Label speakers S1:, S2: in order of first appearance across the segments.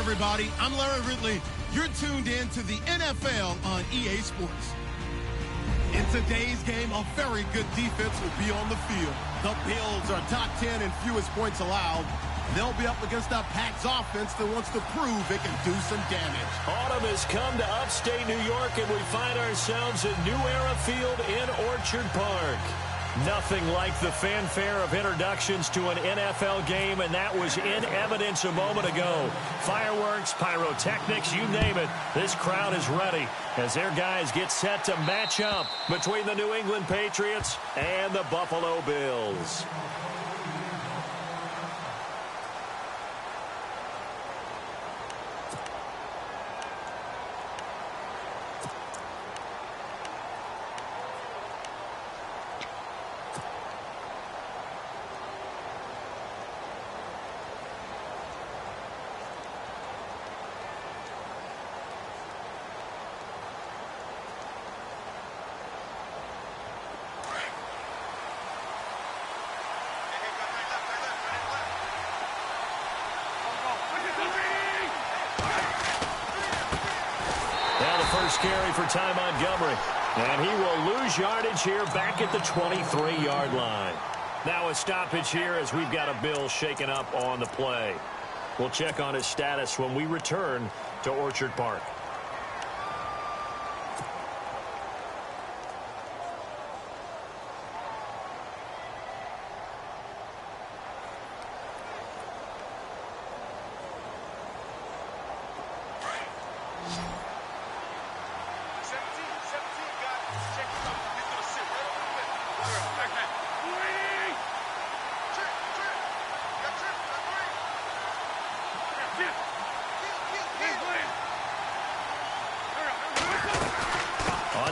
S1: everybody. I'm Larry Ridley. You're tuned in to the NFL on EA Sports. In today's game, a very good defense will be on the field. The Bills are top 10 in fewest points allowed. They'll be up against a Pats offense that wants to prove it can do some damage.
S2: Autumn has come to upstate New York, and we find ourselves at New Era Field in Orchard Park. Nothing like the fanfare of introductions to an NFL game, and that was in evidence a moment ago. Fireworks, pyrotechnics, you name it. This crowd is ready as their guys get set to match up between the New England Patriots and the Buffalo Bills. First carry for Ty Montgomery. And he will lose yardage here back at the 23-yard line. Now a stoppage here as we've got a Bill shaken up on the play. We'll check on his status when we return to Orchard Park.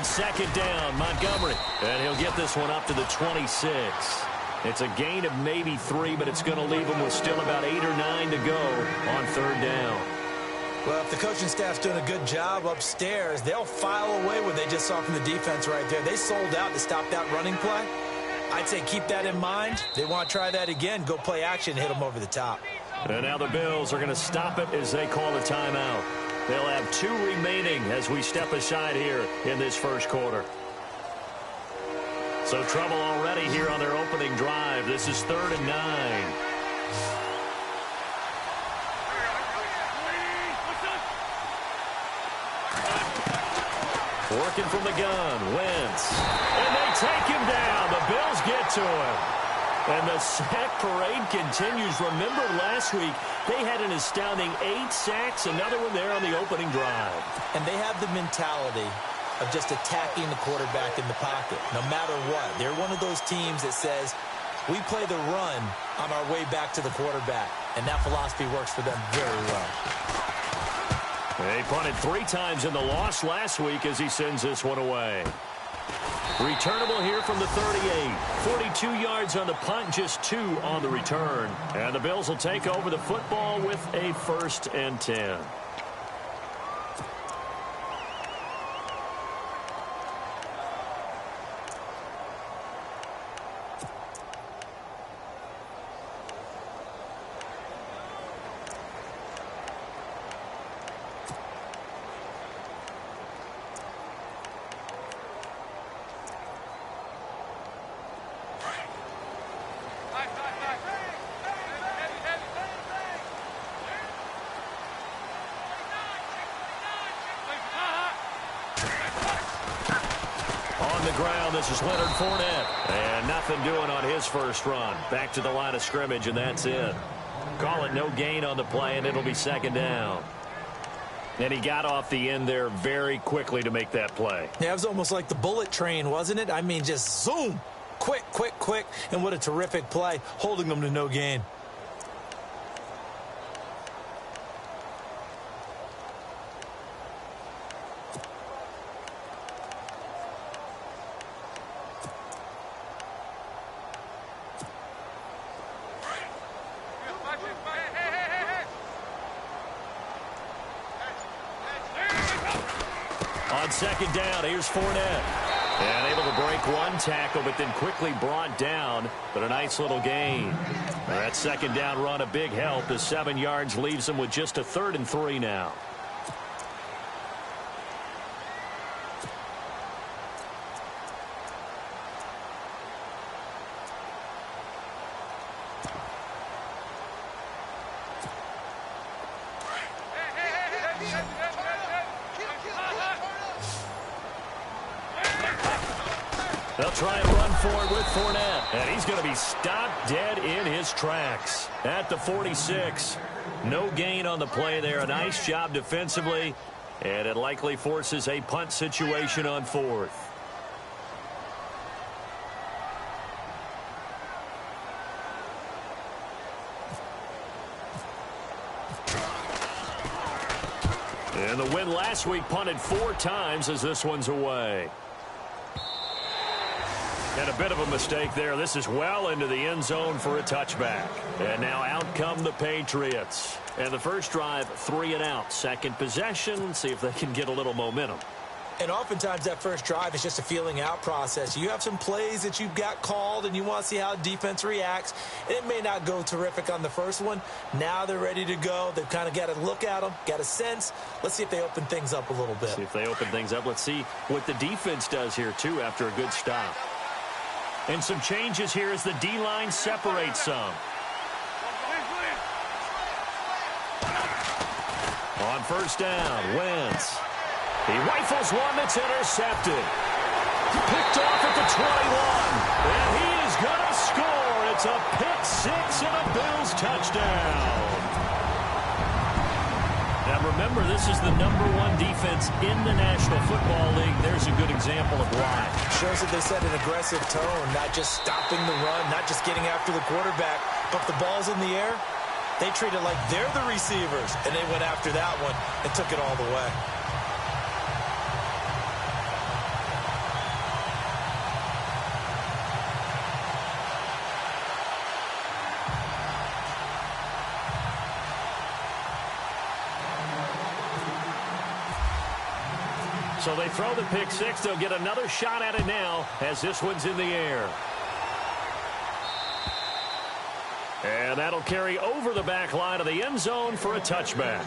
S2: Second down, Montgomery. And he'll get this one up to the 26. It's a gain of maybe 3, but it's going to leave him with still about 8 or 9 to go on third down.
S3: Well, if the coaching staff's doing a good job upstairs, they'll file away what they just saw from the defense right there. They sold out to stop that running play. I'd say keep that in mind. They want to try that again, go play action, hit them over the top.
S2: And now the Bills are going to stop it as they call a timeout. They'll have 2 remaining as we step aside here in this first quarter. So trouble already here on their opening drive. This is 3rd and 9. Working from the gun, Wentz. And they take him down. The Bills get to him. And the sack parade continues. Remember last week, they had an astounding 8 sacks, another one there on the opening drive.
S3: And they have the mentality of just attacking the quarterback in the pocket, no matter what. They're one of those teams that says, we play the run on our way back to the quarterback. And that philosophy works for them very well.
S2: They punted 3 times in the loss last week as he sends this one away. Returnable here from the 38. 42 yards on the punt, just 2 on the return. And the Bills will take over the football with a 1st and 10. This is Leonard Fournette. And nothing doing on his first run. Back to the line of scrimmage, and that's it. Call it no gain on the play, and it'll be 2nd down. And he got off the end there very quickly to make that play.
S3: Yeah, it was almost like the bullet train, wasn't it? I mean, just zoom. Quick, quick, quick. And what a terrific play, holding them to no gain.
S2: On 2nd down, here's Fournette. And able to break one tackle, but then quickly brought down. But a nice little gain. That second down run, a big help. The 7 yards leaves them with just a 3rd and 3 now. They'll try and run for it with Fournette. And he's going to be stopped dead in his tracks at the 46. No gain on the play there. A nice job defensively. And it likely forces a punt situation on 4th. And the win last week punted 4 times as this one's away. And a bit of a mistake there. This is well into the end zone for a touchback. And now out come the Patriots. And the first drive, 3 and out. Second possession, see if they can get a little momentum.
S3: And oftentimes that first drive is just a feeling out process. You have some plays that you've got called and you want to see how defense reacts. It may not go terrific on the first one. Now they're ready to go. They've kind of got to look at them, got a sense. Let's see if they open things up a little bit.
S2: See if they open things up. Let's see what the defense does here, too, after a good stop. And some changes here as the D-line separates some. On first down, Wentz. He rifles one that's intercepted. Picked off at the 21. And he is going to score. It's a pick-6 and a Bills touchdown. Now remember, this is the #1 defense in the National Football League. There's a good example of why.
S3: Shows that they set an aggressive tone, not just stopping the run, not just getting after the quarterback, but the ball's in the air. They treat it like they're the receivers, and they went after that one and took it all the way.
S2: So they throw the pick-6. They'll get another shot at it now as this one's in the air. And that'll carry over the back line of the end zone for a touchback.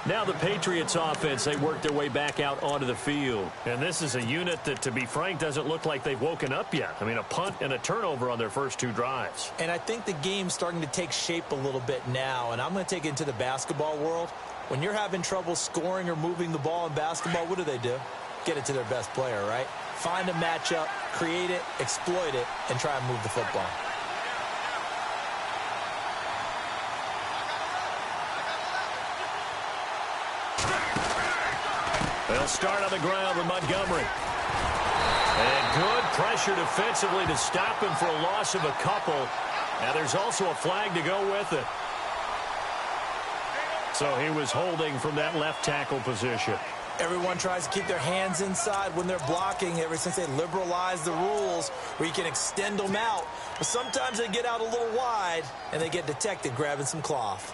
S2: Now the Patriots offense, they work their way back out onto the field. And this is a unit that, to be frank, doesn't look like they've woken up yet. I mean, a punt and a turnover on their first 2 drives.
S3: And I think the game's starting to take shape a little bit now. And I'm going to take it into the basketball world. When you're having trouble scoring or moving the ball in basketball, what do? Get it to their best player, right? Find a matchup, create it, exploit it, and try and move the football.
S2: They'll start on the ground with Montgomery. And good pressure defensively to stop him for a loss of a couple. Now there's also a flag to go with it. So he was holding from that left tackle position.
S3: Everyone tries to keep their hands inside when they're blocking ever since they liberalized the rules where you can extend them out. But sometimes they get out a little wide and they get detected grabbing some cloth.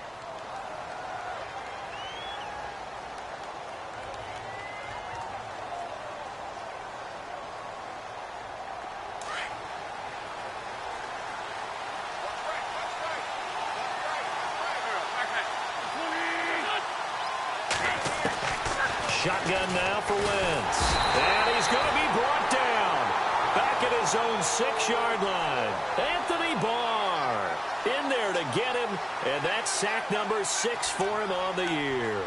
S2: Shotgun now for Wentz. And he's going to be brought down. Back at his own 6-yard line. Anthony Barr in there to get him. And that's sack number 6 for him on the year.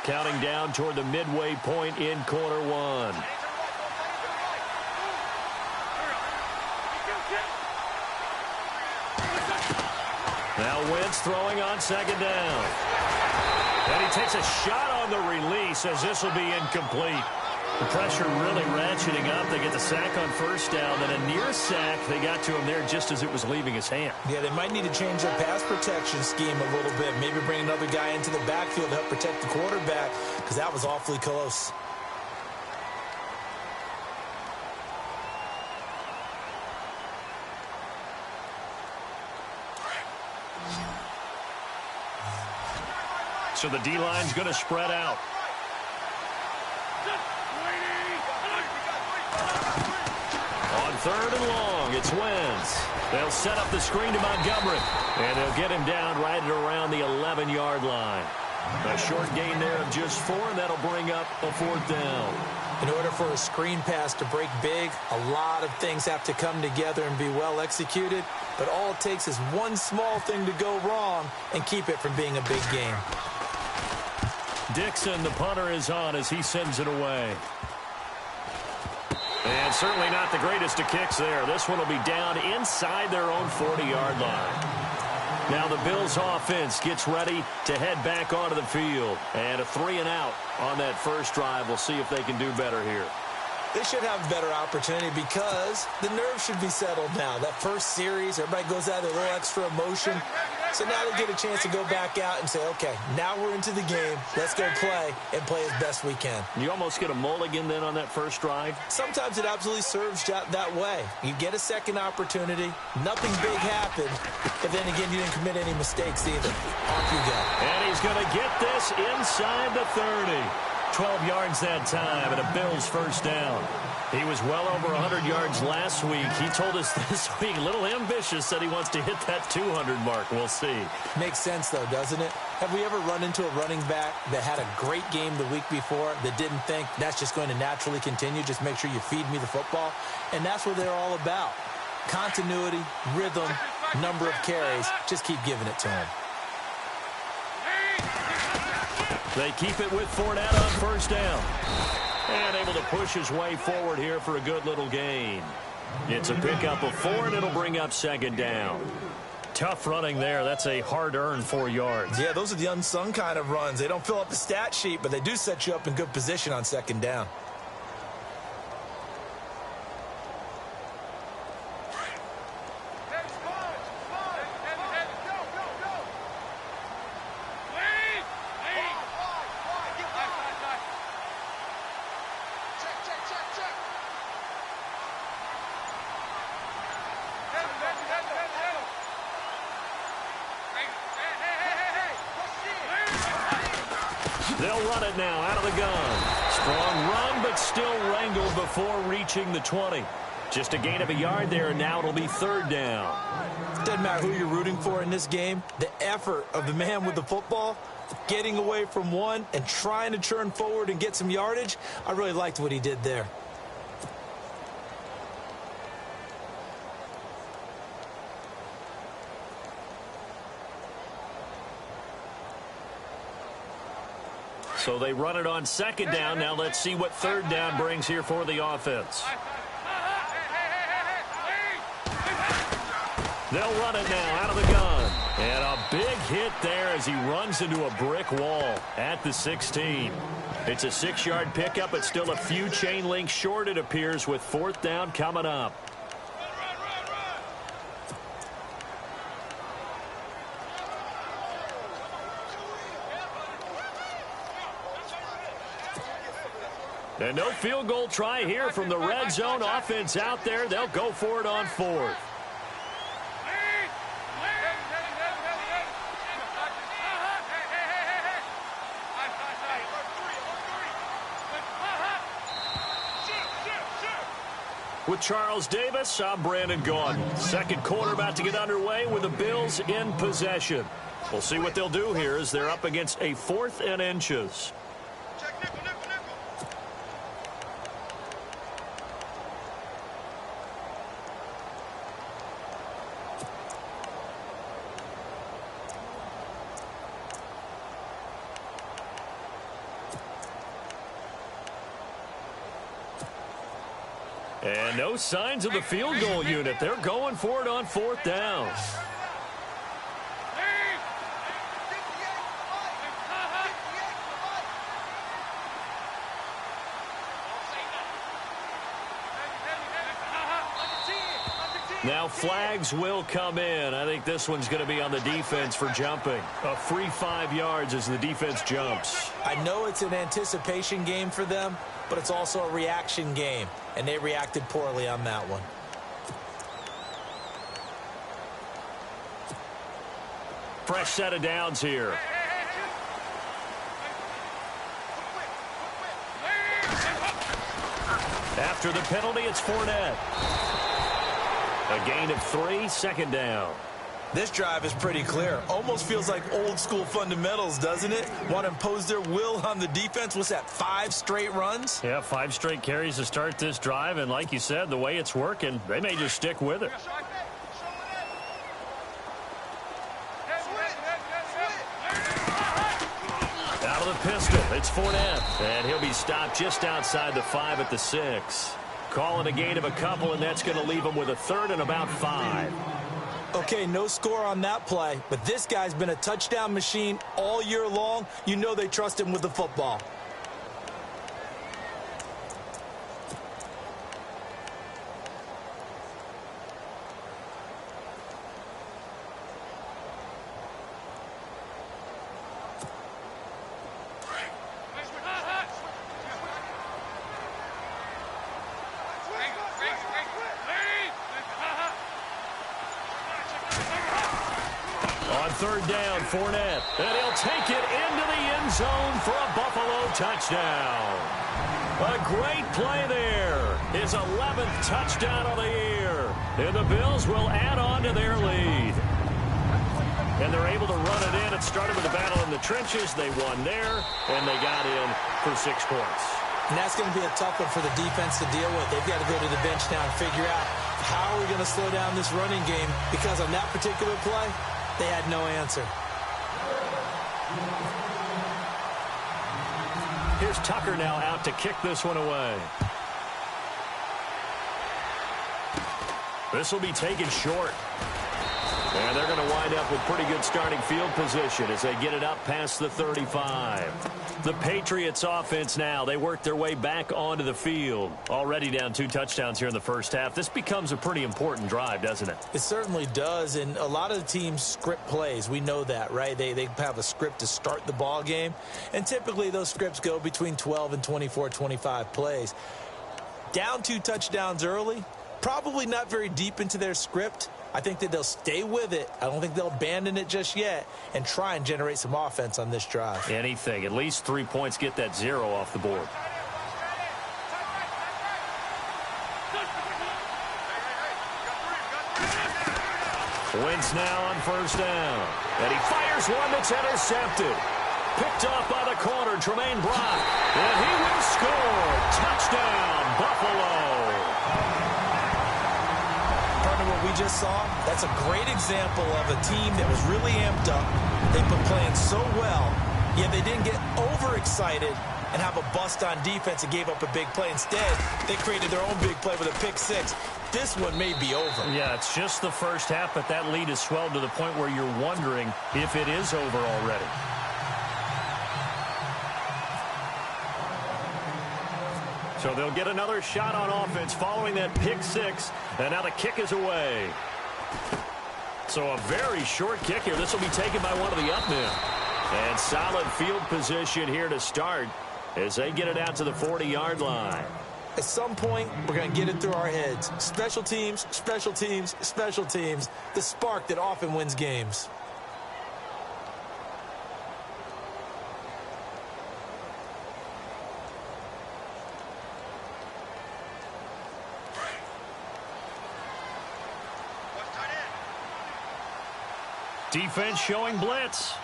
S2: Counting down toward the midway point in quarter 1. Now Wentz throwing on second down. And he takes a shot on the release as this will be incomplete. The pressure really ratcheting up. They get the sack on first down, then a near sack. They got to him there just as it was leaving his hand.
S3: Yeah, they might need to change their pass protection scheme a little bit. Maybe bring another guy into the backfield to help protect the quarterback, because that was awfully close.
S2: So the D-line's going to spread out. On third and long, it's Wentz. They'll set up the screen to Montgomery, and they'll get him down right at around the 11-yard line. A short gain there of just 4, and that'll bring up a 4th down.
S3: In order for a screen pass to break big, a lot of things have to come together and be well executed, but all it takes is one small thing to go wrong and keep it from being a big game.
S2: Dixon, the punter, is on as he sends it away. And certainly not the greatest of kicks there. This one will be down inside their own 40-yard line. Now the Bills offense gets ready to head back onto the field. And a 3-and-out on that first drive. We'll see if they can do better here.
S3: They should have a better opportunity because the nerves should be settled now. That first series, everybody goes out with a little extra emotion. So now they get a chance to go back out and say, okay, now we're into the game. Let's go play and play as best we can.
S2: You almost get a mulligan then on that first drive?
S3: Sometimes it absolutely serves that way. You get a second opportunity. Nothing big happened. But then again, you didn't commit any mistakes either. Off you go.
S2: And he's going to get this inside the 30. 12 yards that time and a Bills first down. He was well over 100 yards last week. He told us this week, a little ambitious, said he wants to hit that 200 mark. We'll see.
S3: Makes sense, though, doesn't it? Have we ever run into a running back that had a great game the week before that didn't think that's just going to naturally continue? Just make sure you feed me the football. And that's what they're all about. Continuity, rhythm, number of carries. Just keep giving it to him.
S2: They keep it with Fournette on first down. And able to push his way forward here for a good little gain. It's a pickup of 4, and it'll bring up second down. Tough running there. That's a hard-earned 4 yards.
S3: Yeah, those are the unsung kind of runs. They don't fill up the stat sheet, but they do set you up in good position on second down.
S2: They'll run it now out of the gun. Strong run, but still wrangled before reaching the 20. Just a gain of a yard there, and now it'll be third down.
S3: Doesn't matter who you're rooting for in this game. The effort of the man with the football, getting away from one and trying to turn forward and get some yardage, I really liked what he did there.
S2: So they run it on second down. Now let's see what third down brings here for the offense. They'll run it now out of the gun. And a big hit there as he runs into a brick wall at the 16. It's a 6-yard pickup, but still a few chain links short, it appears, with fourth down coming up. And no field goal try here from the red zone offense out there. They'll go for it on fourth. With Charles Davis, I'm Brandon Gaudin. Second quarter about to get underway with the Bills in possession. We'll see what they'll do here as they're up against a 4th and inches. And no signs of the field goal unit. They're going for it on fourth down. Now flags will come in. I think this one's going to be on the defense for jumping. A free 5 yards as the defense jumps.
S3: I know it's an anticipation game for them, but it's also a reaction game, and they reacted poorly on that one.
S2: Fresh set of downs here. After the penalty, it's Fournette. A gain of 3, second down.
S3: This drive is pretty clear. Almost feels like old school fundamentals, doesn't it? Want to impose their will on the defense. What's that, 5 straight runs?
S2: Yeah, 5 straight carries to start this drive. And like you said, the way it's working, they may just stick with it. Out of the pistol, it's Fournette. And he'll be stopped just outside the 5 at the 6. Calling a gain of a couple, and that's going to leave him with a 3rd and about 5.
S3: Okay, no score on that play, but this guy's been a touchdown machine all year long. You know they trust him with the football.
S2: On 3rd down, Fournette. And he'll take it into the end zone for a Buffalo touchdown. A great play there. His 11th touchdown of the year. And the Bills will add on to their lead. And they're able to run it in. It started with a battle in the trenches. They won there, and they got in for 6 points.
S3: And that's going to be a tough one for the defense to deal with. They've got to go to the bench now and figure out how are we going to slow down this running game, because on that particular play, they had no answer.
S2: Here's Tucker now out to kick this one away. This will be taken short. And they're going to wind up with pretty good starting field position as they get it up past the 35. The Patriots offense now, they work their way back onto the field. Already down 2 touchdowns here in the first half. This becomes a pretty important drive, doesn't it?
S3: It certainly does, and a lot of the teams script plays. We know that, right? They have a script to start the ball game, and typically those scripts go between 12 and 24, 25 plays. Down 2 touchdowns early, probably not very deep into their script. I think that they'll stay with it. I don't think they'll abandon it just yet and try and generate some offense on this drive.
S2: Anything. At least 3 points, get that 0 off the board. Wentz now on 1st down. And he fires one that's intercepted. Picked off by the corner, Tremaine Brock. And he will score. Touchdown, Buffalo.
S3: What we just saw, that's a great example of a team that was really amped up. They've been playing so well, yet they didn't get overexcited and have a bust on defense and gave up a big play. Instead, they created their own big play with a pick 6. This one may be over.
S2: Yeah, it's just the first half, but that lead has swelled to the point where you're wondering if it is over already. So they'll get another shot on offense following that pick 6. And now the kick is away. So a very short kick here. This will be taken by one of the up men. And solid field position here to start as they get it out to the 40-yard line.
S3: At some point, we're going to get it through our heads. Special teams, special teams, special teams. The spark that often wins games.
S2: Defense showing blitz.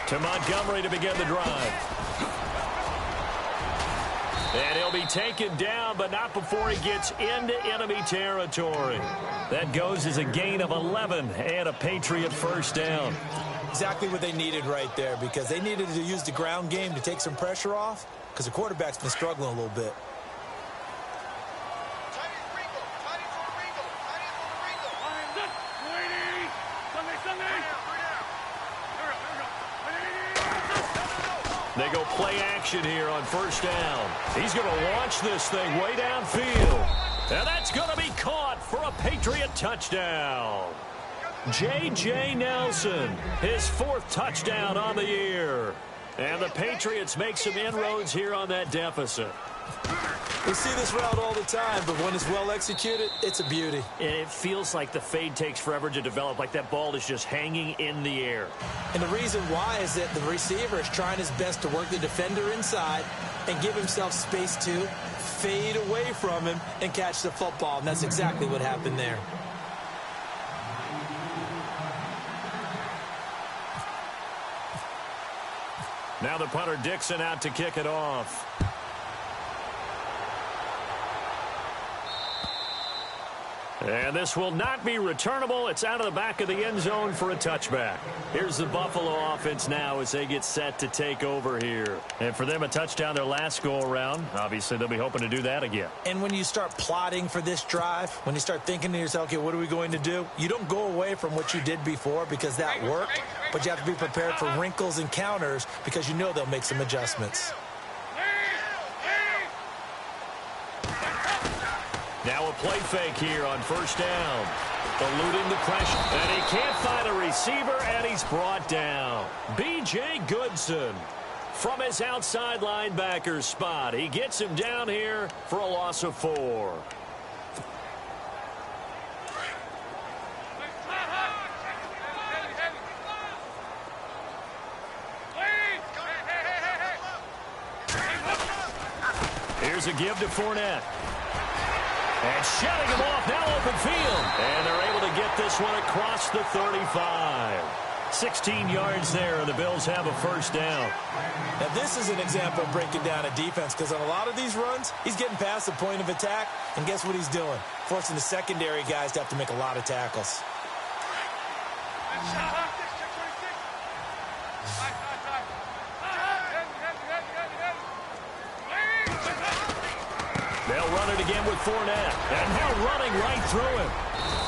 S2: To Montgomery to begin the drive. And he'll be taken down, but not before he gets into enemy territory. That goes as a gain of 11 and a Patriot 1st down.
S3: Exactly what they needed right there, because they needed to use the ground game to take some pressure off, because the quarterback's been struggling a little bit.
S2: They go Play action here on first down. He's going to launch this thing way downfield. And that's going to be caught for a Patriot touchdown. J.J. Nelson, his 4th touchdown on the year. And the Patriots make some inroads here on that deficit.
S3: We see this route all the time, but when it's well executed, it's a beauty.
S2: And it feels like the fade takes forever to develop, like that ball is just hanging in the air.
S3: And the reason why is that the receiver is trying his best to work the defender inside and give himself space to fade away from him and catch the football. And that's exactly what happened there.
S2: Now the punter Dixon out to kick it off. And this will not be returnable. It's out of the back of the end zone for a touchback. Here's the Buffalo offense now as they get set to take over here. And for them, a touchdown their last go-around. Obviously, they'll be hoping to do that again.
S3: And when you start plotting for this drive, when you start thinking to yourself, okay, what are we going to do? You don't go away from what you did before because that worked, but you have to be prepared for wrinkles and counters because you know they'll make some adjustments.
S2: Now a play fake here on first down. Eluding the pressure. And he can't find a receiver, and he's brought down. B.J. Goodson from his outside linebacker spot. He gets him down here for a loss of 4. Here's a give to Fournette. And shutting him off, now open field. And they're able to get this one across the 35. 16 yards there, and the Bills have a first down.
S3: Now, this is an example of breaking down a defense because on a lot of these runs, he's getting past the point of attack, and guess what he's doing? Forcing the secondary guys to have to make a lot of tackles.
S2: They'll run it again with Fournette. And now running right through him.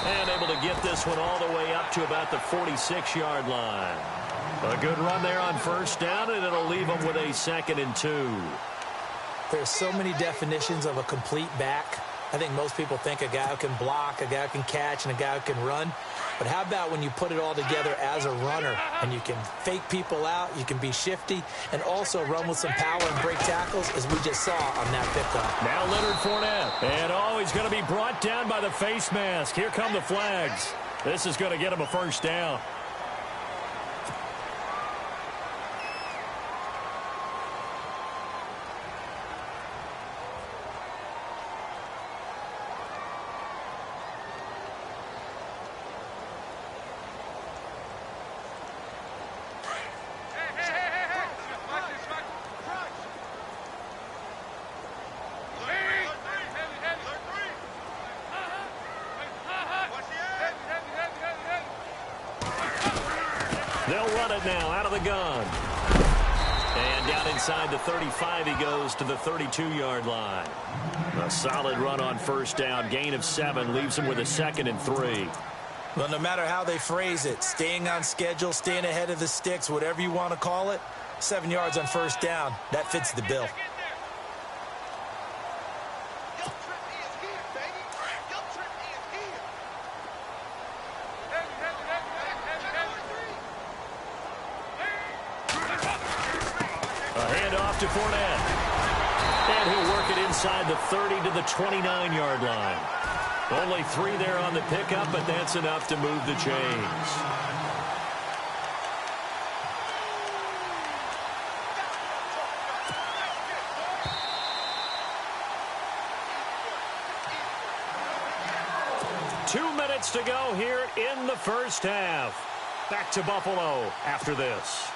S2: And able to get this one all the way up to about the 46-yard line. A good run there on first down, and it'll leave them with a 2nd and 2.
S3: There's so many definitions of a complete back. I think most people think a guy who can block, a guy who can catch, and a guy who can run. But how about when you put it all together as a runner and you can fake people out, you can be shifty, and also run with some power and break tackles as we just saw on that pickup.
S2: Now Leonard Fournette. And he's going to be brought down by the face mask. Here come the flags. This is going to get him a first down. They'll run it now out of the gun. And down inside the 35, he goes to the 32-yard line. A solid run on first down. Gain of 7 leaves him with a 2nd and 3.
S3: Well, no matter how they phrase it, staying on schedule, staying ahead of the sticks, whatever you want to call it, 7 yards on first down, that fits the bill.
S2: To Fournette. And he'll work it inside the 30 to the 29-yard line. Only 3 there on the pickup, but that's enough to move the chains. Two minutes to go here in the first half. Back to Buffalo after this.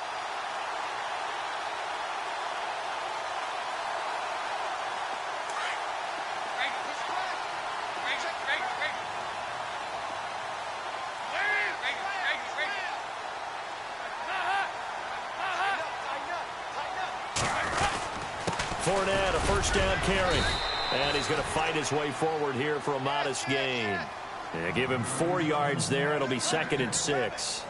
S2: Fournette, a first down carry. And he's going to fight his way forward here for a modest gain. Yeah, give him 4 yards there. It'll be 2nd and 6.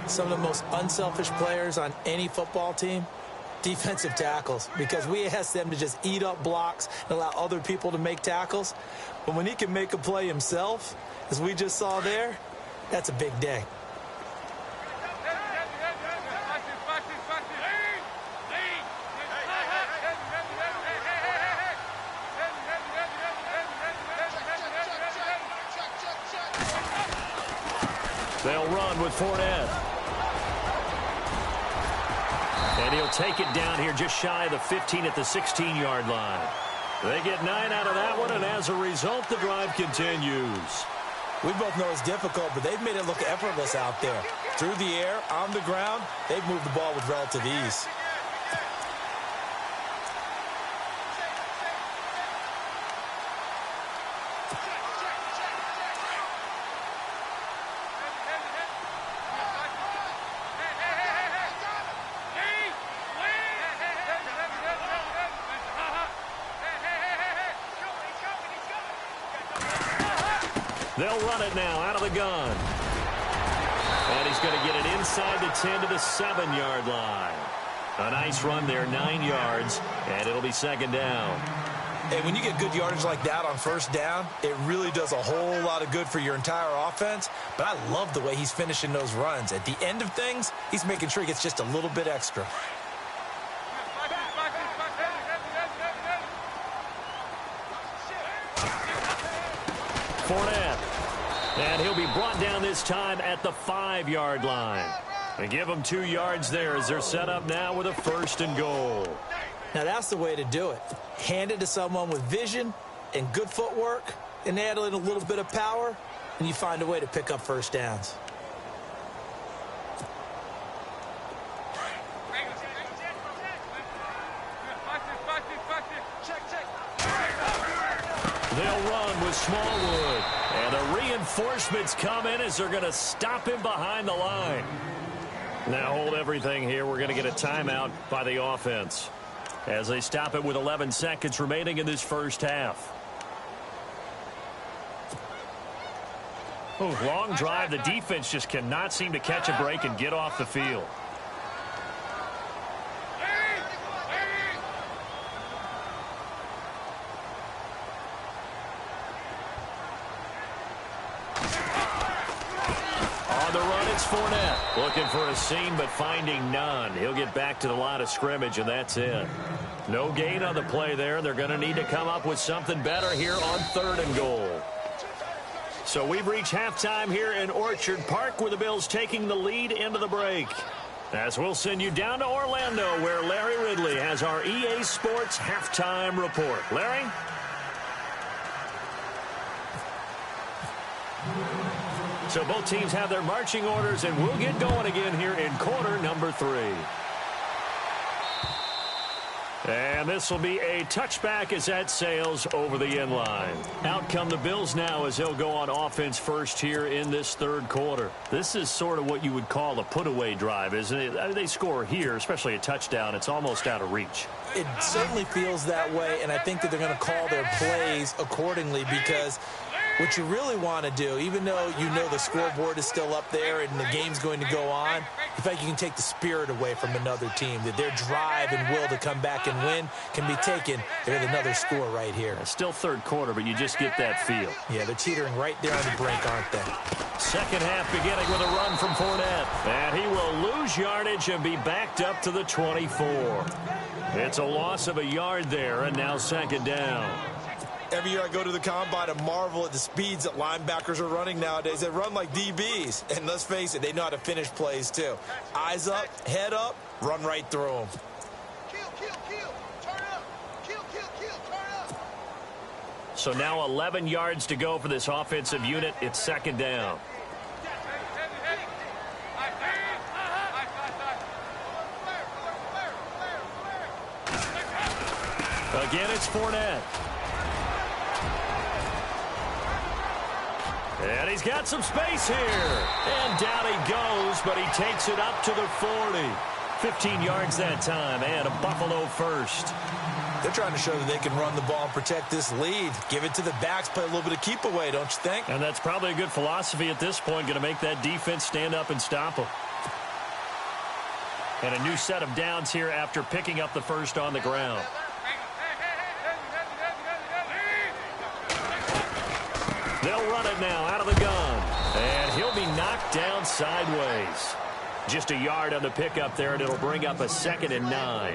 S3: Some of the most unselfish players on any football team Defensive tackles, because we ask them to just eat up blocks and allow other people to make tackles. But when he can make a play himself, as we just saw there, that's a big day.
S2: They'll run with Fournette. And he'll take it down here just shy of the 15 at the 16-yard line. They get 9 out of that one, and as a result, the drive continues.
S3: We both know it's difficult, but they've made it look effortless out there. Through the air, on the ground, they've moved the ball with relative ease.
S2: They'll run it now out of the gun. And he's going to get it inside the 10 to the 7-yard line. A nice run there, 9 yards, and it'll be second down.
S3: Hey, when you get good yardage like that on first down, it really does a whole lot of good for your entire offense. But I love the way he's finishing those runs. At the end of things, he's making sure he gets just a little bit extra.
S2: Fournette. And he'll be brought down this time at the 5-yard line. They give him 2 yards there as they're set up now with a 1st and goal.
S3: Now that's the way to do it. Hand it to someone with vision and good footwork and add in a little bit of power, and you find a way to pick up first downs.
S2: They'll run with Smallwood. And the reinforcements come in as they're going to stop him behind the line. Now hold everything here. We're going to get a timeout by the offense as they stop it with 11 seconds remaining in this first half. Oh, long drive. The defense just cannot seem to catch a break and get off the field. Fournette looking for a seam but finding none. He'll get back to the line of scrimmage, and that's it. No gain on the play there. They're going to need to come up with something better here on 3rd and goal. So we've reached halftime here in Orchard Park with the Bills taking the lead into the break. As we'll send you down to Orlando where Larry Ridley has our EA Sports halftime report. Larry? So both teams have their marching orders, and we'll get going again here in quarter number 3. And this will be a touchback as that sails over the end line. Out come the Bills now as they'll go on offense first here in this 3rd quarter. This is sort of what you would call a put-away drive, isn't it? I mean, they score here, especially a touchdown. It's almost out of reach.
S3: It certainly feels that way, and I think that they're going to call their plays accordingly because what you really want to do, even though you know the scoreboard is still up there and the game's going to go on, in fact, you can take the spirit away from another team, that their drive and will to come back and win can be taken with another score right here.
S2: It's still 3rd quarter, but you just get that feel.
S3: Yeah, they're teetering right there on the brink, aren't they?
S2: Second half beginning with a run from Fournette. And he will lose yardage and be backed up to the 24. It's a loss of a yard there, and now 2nd down.
S3: Every year I go to the combine and marvel at the speeds that linebackers are running nowadays. They run like DBs. And let's face it, they know how to finish plays too. Eyes up, head up, run right through them.
S1: Turn up. Turn up.
S2: So now 11 yards to go for this offensive unit. It's 2nd down. Again, it's Fournette. And he's got some space here. And down he goes, but he takes it up to the 40. 15 yards that time, and a Buffalo first.
S3: They're trying to show that they can run the ball and protect this lead. Give it to the backs, play a little bit of keep away, don't you think?
S2: And that's probably a good philosophy at this point, going to make that defense stand up and stop them. And a new set of downs here after picking up the first on the ground. They'll run it now out of the gun. And he'll be knocked down sideways. Just a yard on the pickup there, and it'll bring up a 2nd and 9.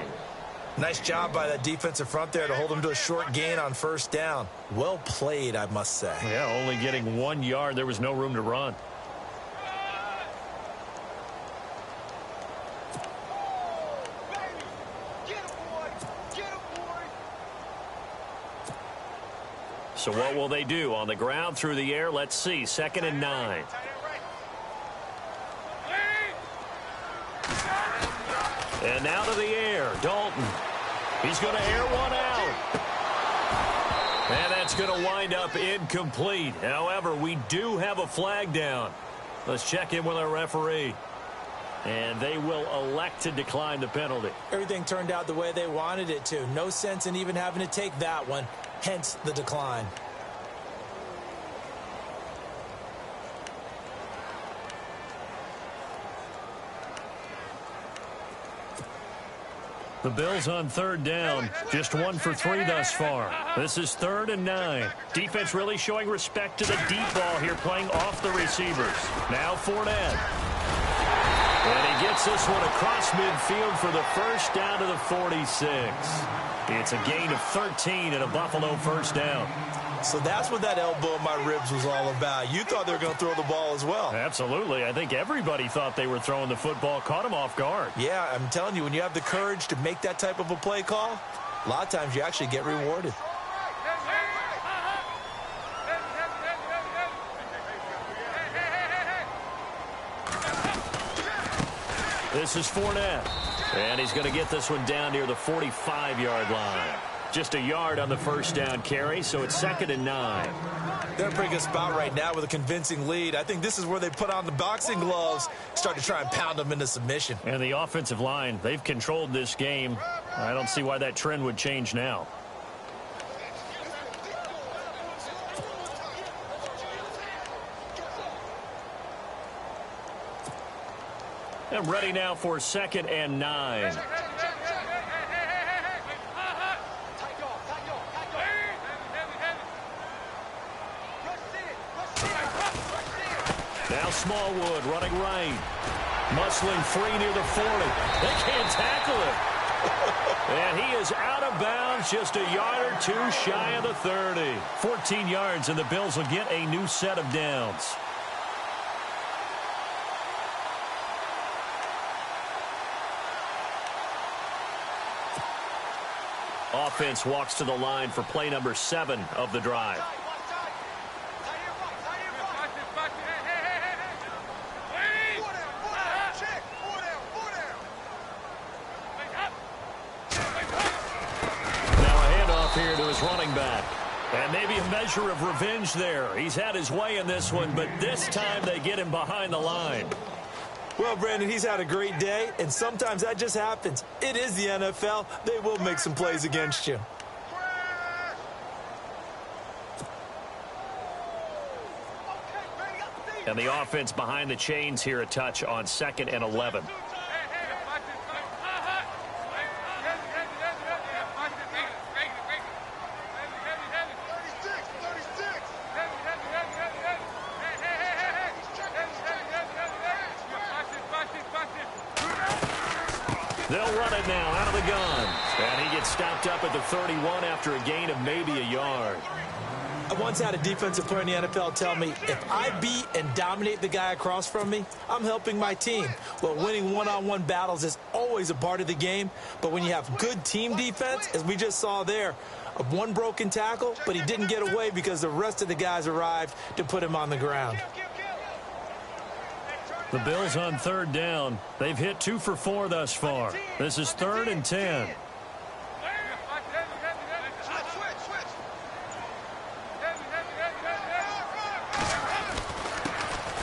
S3: Nice job by that defensive front there to hold him to a short gain on first down. Well played, I must say.
S2: Yeah, only getting 1 yard. There was no room to run. So what will they do? On the ground, through the air, let's see. 2nd and 9. And now to the air, Dalton. He's going to air one out. And that's going to wind up incomplete. However, we do have a flag down. Let's check in with our referee. And they will elect to decline the penalty.
S3: Everything turned out the way they wanted it to. No sense in even having to take that one. Hence the decline.
S2: The Bills on 3rd down. Just 1 for 3 thus far. This is 3rd and 9. Defense really showing respect to the deep ball here, playing off the receivers. Now Fournette. And he gets this one across midfield for the first down to the 46. It's a gain of 13 and a Buffalo first down.
S3: So that's what that elbow in my ribs was all about. You thought they were going to throw the ball as well.
S2: Absolutely. I think everybody thought they were throwing the football, caught him off guard.
S3: Yeah, I'm telling you, when you have the courage to make that type of a play call, a lot of times you actually get rewarded.
S2: This is Fournette. And he's going to get this one down near the 45-yard line. Just a yard on the first down carry, so it's 2nd and 9.
S3: They're in a pretty good spot right now with a convincing lead. I think this is where they put on the boxing gloves, start to try and pound them into submission.
S2: And the offensive line, they've controlled this game. I don't see why that trend would change now. And ready now for 2nd and 9. Now Smallwood running right. Muscling free near the 40. They can't tackle him. And he is out of bounds, just a yard or two shy of the 30. 14 yards, and the Bills will get a new set of downs. Offense walks to the line for play number 7 of the drive. Now a handoff here to his running back. And maybe a measure of revenge there. He's had his way in this one, but this time they get him behind the line.
S3: Well, Brandon, he's had a great day, and sometimes that just happens. It is the NFL. They will make some plays against you.
S2: And the offense behind the chains here, a touch on 2nd and 11. They'll run it now out of the gun. And he gets stopped up at the 31 after a gain of maybe a yard.
S3: I once had a defensive player in the NFL tell me, if I beat and dominate the guy across from me, I'm helping my team. Well, winning one-on-one battles is always a part of the game, but when you have good team defense, as we just saw there, one broken tackle, but he didn't get away because the rest of the guys arrived to put him on the ground.
S2: The Bills on 3rd down. They've hit 2 for 4 thus far. This is 3rd and 10.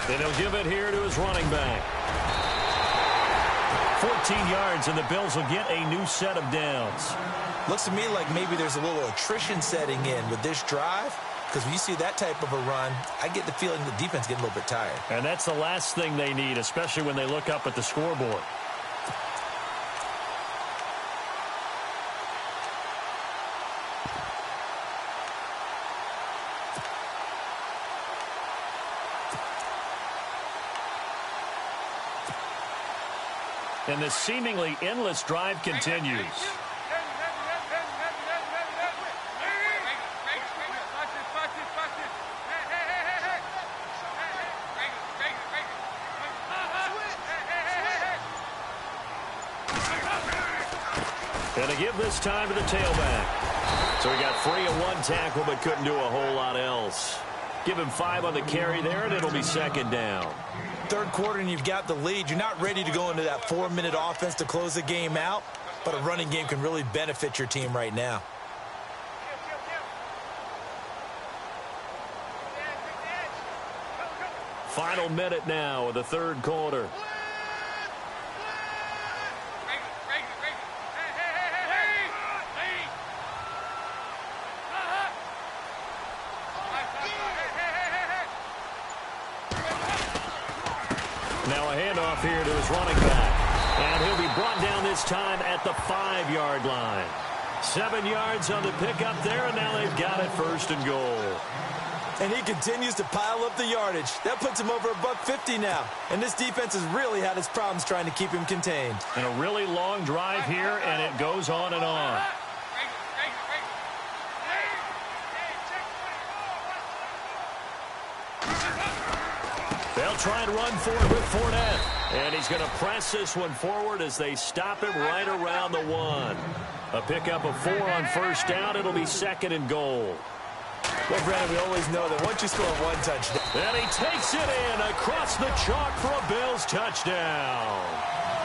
S2: And he'll give it here to his running back. 14 yards, and the Bills will get a new set of downs.
S3: Looks to me like maybe there's a little attrition setting in with this drive, because when you see that type of a run, I get the feeling the defense getting a little bit tired.
S2: And that's the last thing they need, especially when they look up at the scoreboard. And this seemingly endless drive continues. And to give this time to the tailback. So he got free of one tackle but couldn't do a whole lot else. Give him 5 on the carry there, and it'll be second down.
S3: Third quarter and you've got the lead. You're not ready to go into that 4-minute offense to close the game out, but a running game can really benefit your team right now.
S2: Final minute now of the third quarter. Now a handoff here to his running back. And he'll be brought down this time at the 5-yard line. 7 yards on the pickup there, and now they've got it first and goal.
S3: And he continues to pile up the yardage. That puts him over $150 now. And this defense has really had its problems trying to keep him contained.
S2: And a really long drive here, and it goes on and on. They'll try and run forward with Fournette. And he's going to press this one forward as they stop him right around the 1. A pickup of 4 on first down. It'll be second and goal.
S3: Well, Brandon, we always know that once you score 1 touchdown.
S2: And he takes it in across the chalk for a Bills touchdown.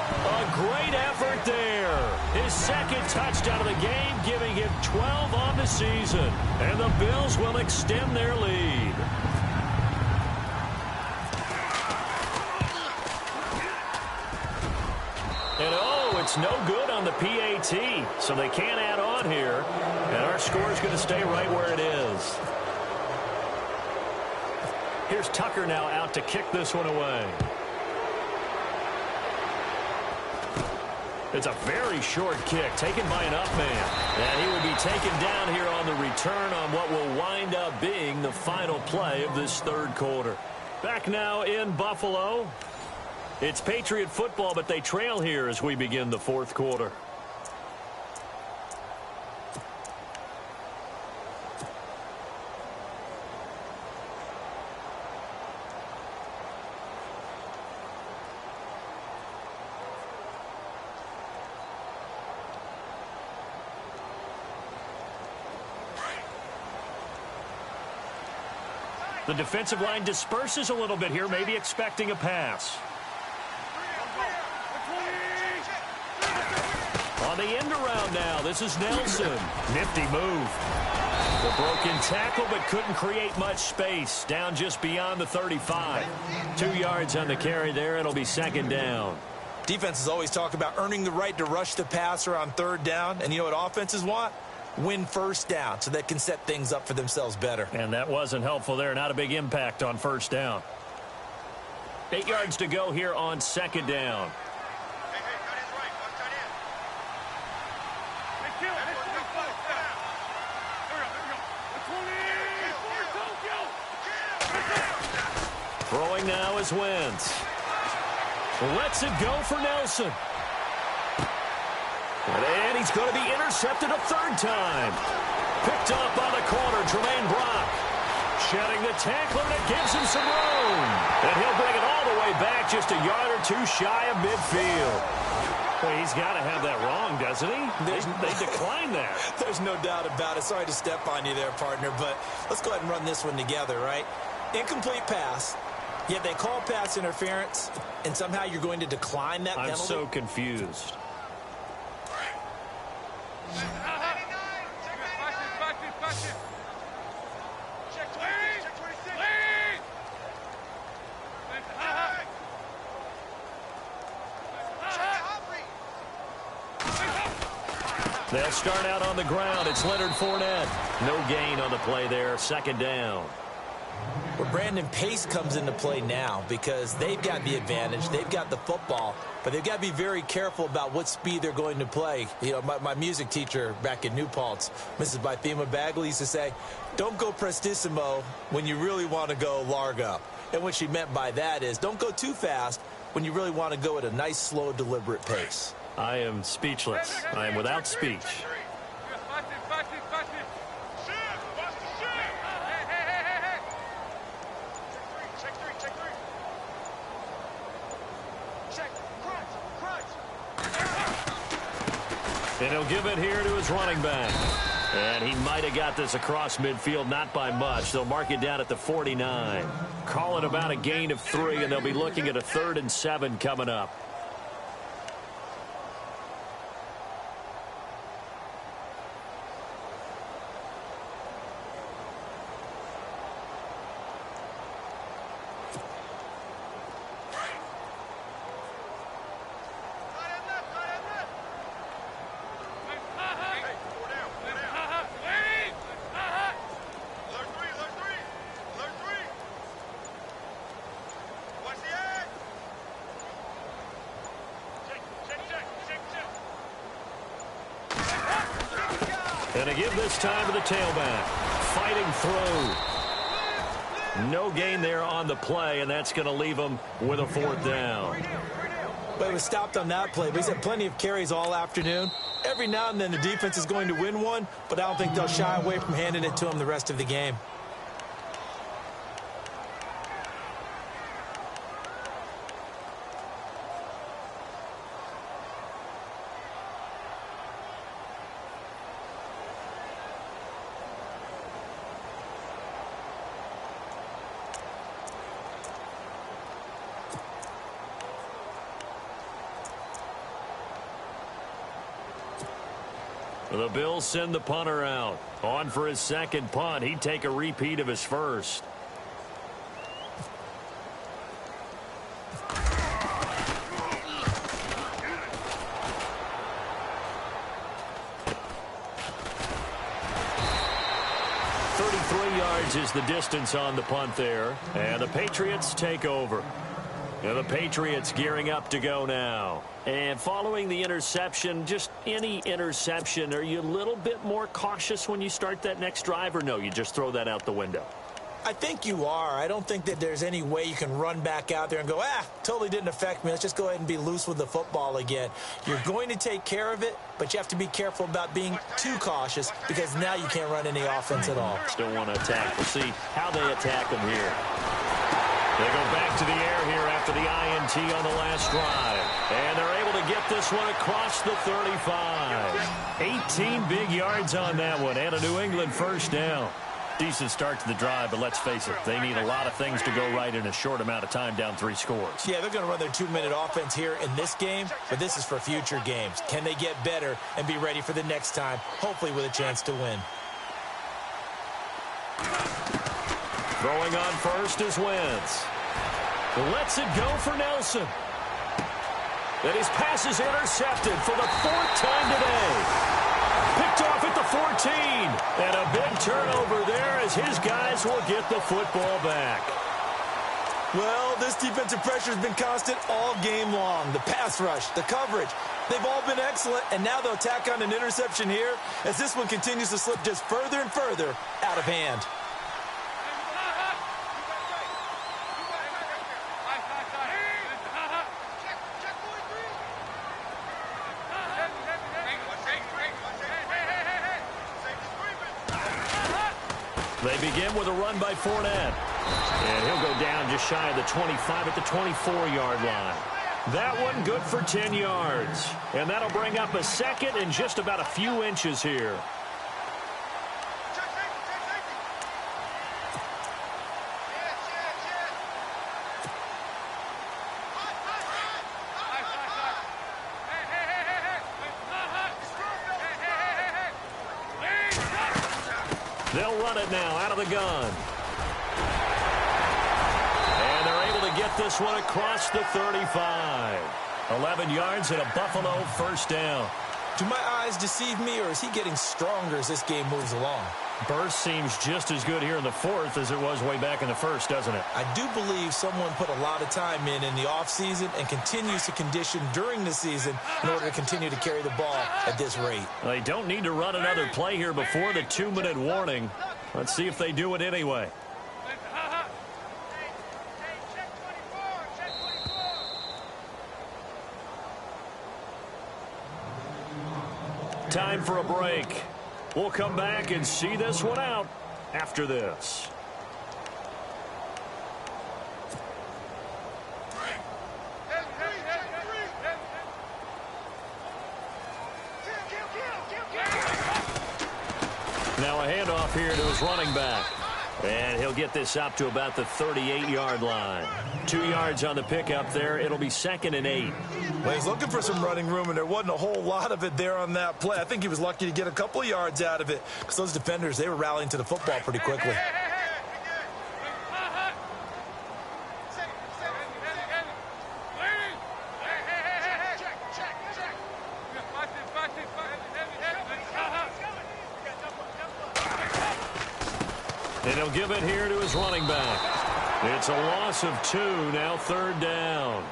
S2: A great effort there. His second touchdown of the game, giving him 12 on the season. And the Bills will extend their lead. And it's no good on the PAT, so they can't add on here. And our score is going to stay right where it is. Here's Tucker now out to kick this one away. It's a very short kick taken by an up man. And he will be taken down here on the return on what will wind up being the final play of this third quarter. Back now in Buffalo. It's Patriot football, but they trail here as we begin the fourth quarter. The defensive line disperses a little bit here, maybe expecting a pass. On the end around now, this is Nelson. Nifty move. The broken tackle, but couldn't create much space. Down just beyond the 35. 2 yards on the carry there. It'll be second down.
S3: Defenses always talk about earning the right to rush the passer on third down. And you know what offenses want? Win first down so they can set things up for themselves better.
S2: And that wasn't helpful there. Not a big impact on first down. 8 yards to go here on second down. Throwing now is Wentz. Lets it go for Nelson. And he's going to be intercepted a third time. Picked up on the corner, Jermaine Brock. Shedding the tackle, and it gives him some room. And he'll bring it all the way back just a yard or two shy of midfield. Well, he's got to have that wrong, doesn't he? They declined that.
S3: There's no doubt about it. Sorry to step on you there, partner, but let's go ahead and run this one together, right? Incomplete pass. Yet they call pass interference, and somehow you're going to decline that penalty?
S2: I'm so confused. They'll start out on the ground. It's Leonard Fournette. No gain on the play there. Second down.
S3: Well, Brandon, pace comes into play now because they've got the advantage. They've got the football, but they've got to be very careful about what speed they're going to play. You know, my music teacher back in New Paltz, Mrs. Bythema Bagley, used to say, don't go prestissimo when you really want to go largo. And what she meant by that is don't go too fast when you really want to go at a nice, slow, deliberate pace.
S2: I am speechless. I am without speech. And he'll give it here to his running back. And he might have got this across midfield, not by much. They'll mark it down at the 49. Call it about a gain of 3, and they'll be looking at a 3rd and 7 coming up. And to give this time to the tailback. Fighting through. No gain there on the play, and that's going to leave him with a 4th down.
S3: But he was stopped on that play, but he's had plenty of carries all afternoon. Every now and then the defense is going to win one, but I don't think they'll shy away from handing it to him the rest of the game.
S2: The Bills send the punter out. On for his 2nd punt. He'd take a repeat of his first. Yards is the distance on the punt there. And the Patriots take over. And the Patriots gearing up to go now. And following the interception, just any interception, are you a little bit more cautious when you start that next drive, or no, you just throw that out the window?
S3: I think you are. I don't think that there's any way you can run back out there and go, totally didn't affect me. Let's just go ahead and be loose with the football again. You're going to take care of it, but you have to be careful about being too cautious because now you can't run any offense at all.
S2: Still want to attack. We'll see how they attack them here. They go back to the air here after the INT on the last drive. And they're able to get this one across the 35. 18 big yards on that one, and a New England 1st down. Decent start to the drive, but let's face it, they need a lot of things to go right in a short amount of time, down 3 scores.
S3: Yeah, they're going to run their 2-minute offense here in this game, but this is for future games. Can they get better and be ready for the next time, hopefully with a chance to win?
S2: Throwing on first is Wentz. Lets it go for Nelson. And his pass is intercepted for the 4th time today. Picked off at the 14. And a big turnover there as his guys will get the football back.
S3: Well, this defensive pressure has been constant all game long. The pass rush, the coverage, they've all been excellent. And now they'll tack on an interception here as this one continues to slip just further and further out of hand.
S2: They begin with a run by Fournette. And he'll go down just shy of the 25 at the 24-yard line. That one good for 10 yards. And that'll bring up a 2nd and just about a few inches here. They'll run it now out of the gun. And they're able to get this one across the 35. 11 yards and a Buffalo 1st down.
S3: Do my eyes deceive me, or is he getting stronger as this game moves along?
S2: Burst seems just as good here in the 4th as it was way back in the 1st, doesn't it?
S3: I do believe someone put a lot of time in the offseason and continues to condition during the season in order to continue to carry the ball at this rate.
S2: They don't need to run another play here before the 2-minute warning. Let's see if they do it anyway. Time for a break. We'll come back and see this one out after this. Now a handoff here to his running back. And he'll get this up to about the 38-yard line. 2 yards on the pickup there. It'll be 2nd and 8.
S3: Well, he's looking for some running room, and there wasn't a whole lot of it there on that play. I think he was lucky to get a couple of yards out of it because those defenders, they were rallying to the football pretty quickly.
S2: And he'll give it here to his running back. It's a loss of 2, now 3rd down.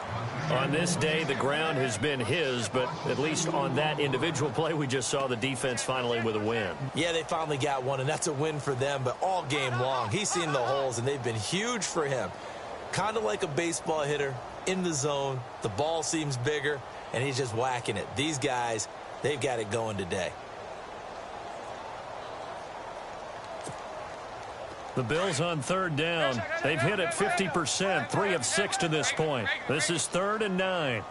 S2: On this day, the ground has been his, but at least on that individual play, we just saw the defense finally with a win.
S3: Yeah, they finally got one, and that's a win for them, but all game long, he's seen the holes, and they've been huge for him. Kind of like a baseball hitter in the zone. The ball seems bigger, and he's just whacking it. These guys, they've got it going today.
S2: The Bills on 3rd down. They've hit it 50%, 3 of 6 to this point. This is 3rd and 9.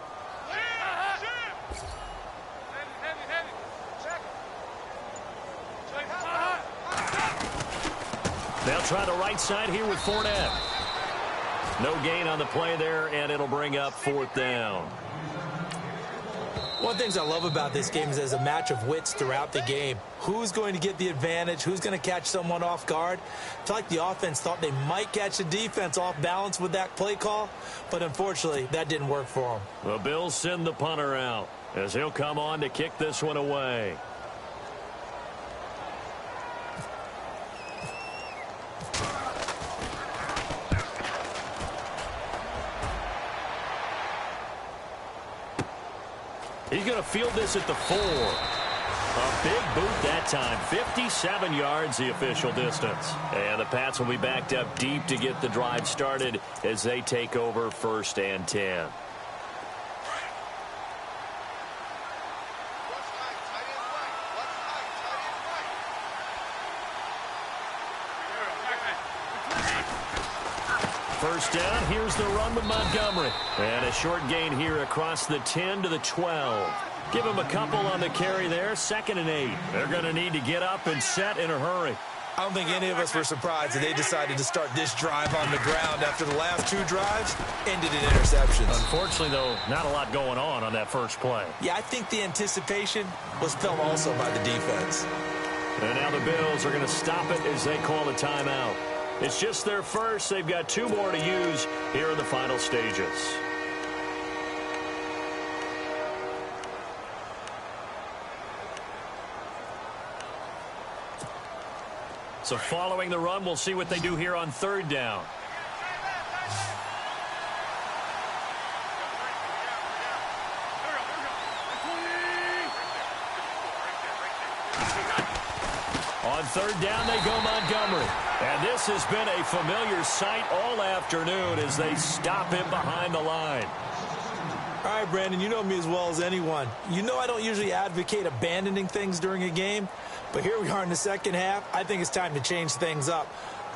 S2: They'll try the right side here with Fournette. No gain on the play there, and it'll bring up 4th down.
S3: One of the things I love about this game is there's a match of wits throughout the game. Who's going to get the advantage? Who's going to catch someone off guard? I feel like the offense thought they might catch the defense off balance with that play call, but unfortunately, that didn't work for them.
S2: The Bills send the punter out as he'll come on to kick this one away. He's going to field this at the 4. A big boot that time. 57 yards the official distance. And the Pats will be backed up deep to get the drive started as they take over 1st and 10. First down, here's the run with Montgomery. And a short gain here across the 10 to the 12. Give him a couple on the carry there, 2nd and 8. They're going to need to get up and set in a hurry.
S3: I don't think any of us were surprised that they decided to start this drive on the ground after the last 2 drives ended in interceptions.
S2: Unfortunately, though, not a lot going on that first play.
S3: Yeah, I think the anticipation was felt also by the defense.
S2: And now the Bills are going to stop it as they call a timeout. It's just their first. They've got 2 more to use here in the final stages. So following the run, we'll see what they do here on 3rd down. On 3rd down, they go Montgomery. And this has been a familiar sight all afternoon as they stop him behind the line.
S3: All right, Brandon, you know me as well as anyone. You know I don't usually advocate abandoning things during a game, but here we are in the second half. I think it's time to change things up.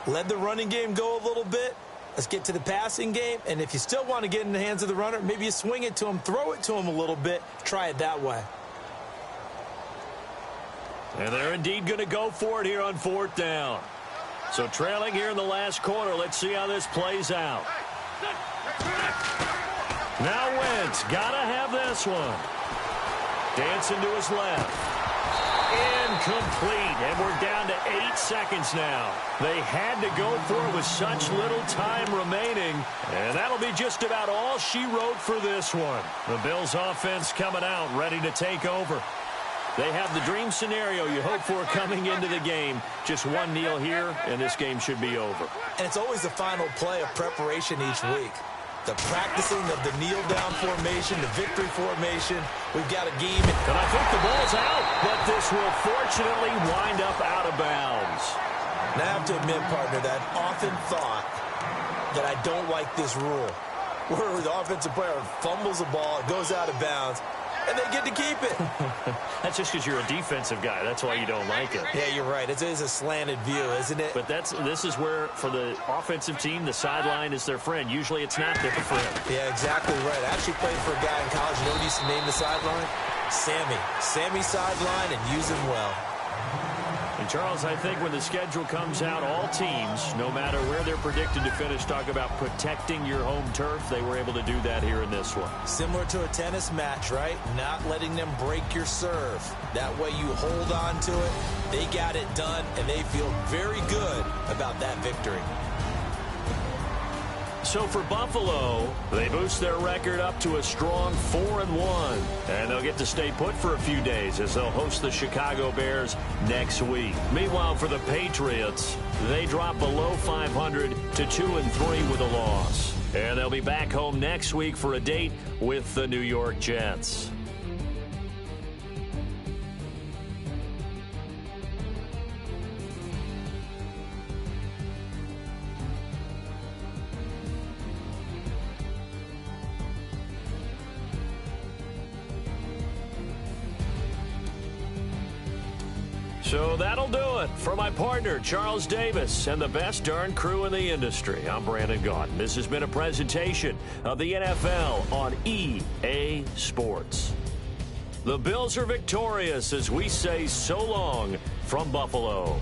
S3: Let the running game go a little bit. Let's get to the passing game, and if you still want to get in the hands of the runner, maybe you swing it to him, throw it to him a little bit, try it that way.
S2: And they're indeed going to go for it here on 4th down. So trailing here in the last quarter, let's see how this plays out. Now Wentz, got to have this one. Dancing to his left. Incomplete, and we're down to 8 seconds now. They had to go for it with such little time remaining, and that'll be just about all she wrote for this one. The Bills offense coming out, ready to take over. They have the dream scenario you hope for coming into the game. Just one kneel here, and this game should be over.
S3: And it's always the final play of preparation each week. The practicing of the kneel-down formation, the victory formation. We've got a game.
S2: And I think the ball's out, but this will fortunately wind up out of bounds.
S3: Now, I have to admit, partner, that I've often thought that I don't like this rule, where the offensive player fumbles the ball, it goes out of bounds. and they get to keep it.
S2: That's just because you're a defensive guy. That's why you don't like it.
S3: Yeah, you're right. It is a slanted view, isn't it?
S2: But this is where, for the offensive team, the sideline is their friend. Usually it's not their friend.
S3: Yeah, exactly right. I actually played for a guy in college. You know what he used to name the sideline? Sammy. Sammy sideline, and use him well.
S2: And, Charles, I think when the schedule comes out, all teams, no matter where they're predicted to finish, talk about protecting your home turf. They were able to do that here in this one.
S3: Similar to a tennis match, right? Not letting them break your serve. That way you hold on to it. They got it done, and they feel very good about that victory.
S2: So for Buffalo, they boost their record up to a strong 4-1. And they'll get to stay put for a few days as they'll host the Chicago Bears next week. Meanwhile, for the Patriots, they drop below 500 to 2-3 with a loss. And they'll be back home next week for a date with the New York Jets. So that'll do it. For my partner, Charles Davis, and the best darn crew in the industry, I'm Brandon Gaudin. This has been a presentation of the NFL on EA Sports. The Bills are victorious as we say so long from Buffalo.